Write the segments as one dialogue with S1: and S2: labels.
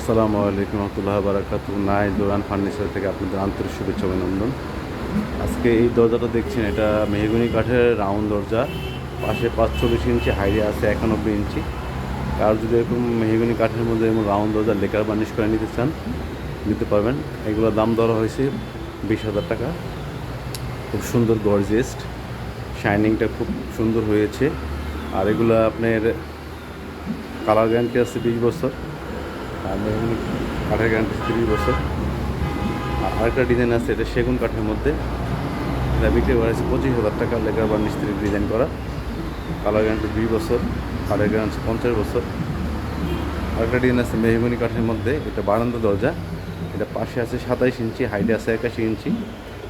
S1: আসসালামু আলাইকুম রহমতুল্লাহ বারাকাতু। নাই দোরান ফার্নিচার থেকে আপনাদের আন্তরিক শুভেচ্ছা অভিনন্দন। আজকে এই দরজাটা দেখছেন, এটা মেহগনি কাঠের রাউন্ড দরজা। পাশে 45 ইঞ্চি, হাইটে আছে 91 ইঞ্চি। আর যদি এরকম মেহগনি কাঠের মধ্যে এরকম রাউন্ড দরজা লেকার বার্নিশ করে নিতে চান, নিতে পারবেন। এগুলোর দাম ধরা হয়েছে 20,000 টাকা। খুব সুন্দর গর্জিয়াস, শাইনিংটা খুব সুন্দর হয়েছে। আর এগুলো আপনার কালার গ্যারান্টি আছে 20 বছর, আর মেহগনি কাঠের গ্যারান্টি 30 বছর। আর আরেকটা ডিজাইন আছে, এটা সেগুন কাঠের মধ্যে, এটা বিক্রি করা হয়েছে 25,000 টাকা। লেকার বা মিস্ত্রি ডিজাইন করা, কালার গ্যারান্টি 20 বছর, কাঠের গ্যারান্টি 50 বছর। আরেকটা ডিজাইন আছে মেহগনি কাঠের মধ্যে, এটা বারান্দা দরজা। এটা পাশে আছে 27 ইঞ্চি, হাইটে আছে 81 ইঞ্চি।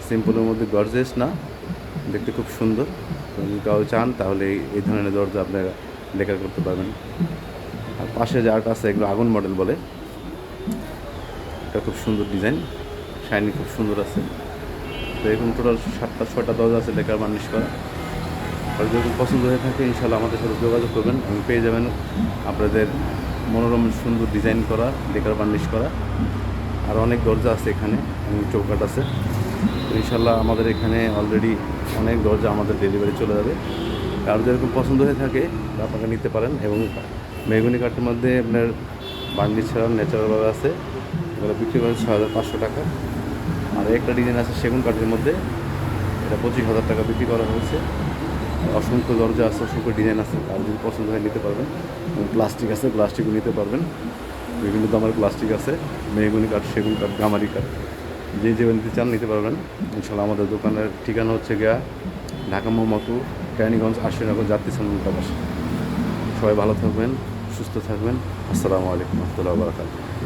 S1: সিম্পলের মধ্যে গর্জিয়াস না, দেখতে খুব সুন্দর। যদি কাউ চান তাহলে এই ধরনের দরজা আপনারা লেকার করতে পারবেন। আর পাশে যে আর্ট আছে, এগুলো আগুন মডেল বলে। এটা খুব সুন্দর ডিজাইন, শাইনি খুব সুন্দর আছে। তো এরকম টোটাল 7টা 6টা দরজা আছে লেকার বার্নিশ করা। আর যদি পছন্দ হয়ে থাকে ইনশাল্লাহ আমাদের সাথে যোগাযোগ করবেন এবং পেয়ে যাবেন আপনাদের মনোরম সুন্দর ডিজাইন করা লেকার বার্নিশ করা। আর অনেক দরজা আছে এখানে এবং চৌকাঠ আছে। তো ইনশাল্লাহ আমাদের এখানে অলরেডি অনেক দরজা আমাদের ডেলিভারি চলে যাবে। আর যদি এরকম পছন্দ হয়ে থাকে আপনারা নিতে পারেন। এবং মেহগনি কাঠের মধ্যে আপনার বার্নিশ ছাড়া ন্যাচারালভাবে আছে, এগুলো বিক্রি করেন 6,500 টাকা। আর একটা ডিজাইন আছে সেগুন কাঠের মধ্যে, এটা 25,000 টাকা বিক্রি করা হয়েছে। অসংখ্য দরজা আছে, অসংখ্য ডিজাইন আছে, আর যদি পছন্দ হয় নিতে পারবেন। এবং প্লাস্টিক আছে, প্লাস্টিকও নিতে পারবেন। বিভিন্ন দামের প্লাস্টিক আছে, মেহগনি কাঠ, সেগুন কাঠ, গামারি কাঠ, যে নিতে চান নিতে পারবেন ইনশাল্লাহ। আমাদের দোকানের ঠিকানা হচ্ছে গিয়া ঢাকা মোহাম্মদপুর, কেরানীগঞ্জ, আশ্বিনগর, যাত্রী সামনে পাশে। সবাই ভালো থাকবেন, সুস্থ থাকবেন। আসসালামু আলাইকুম রহমতুল্লাহ বারাকাতুহু।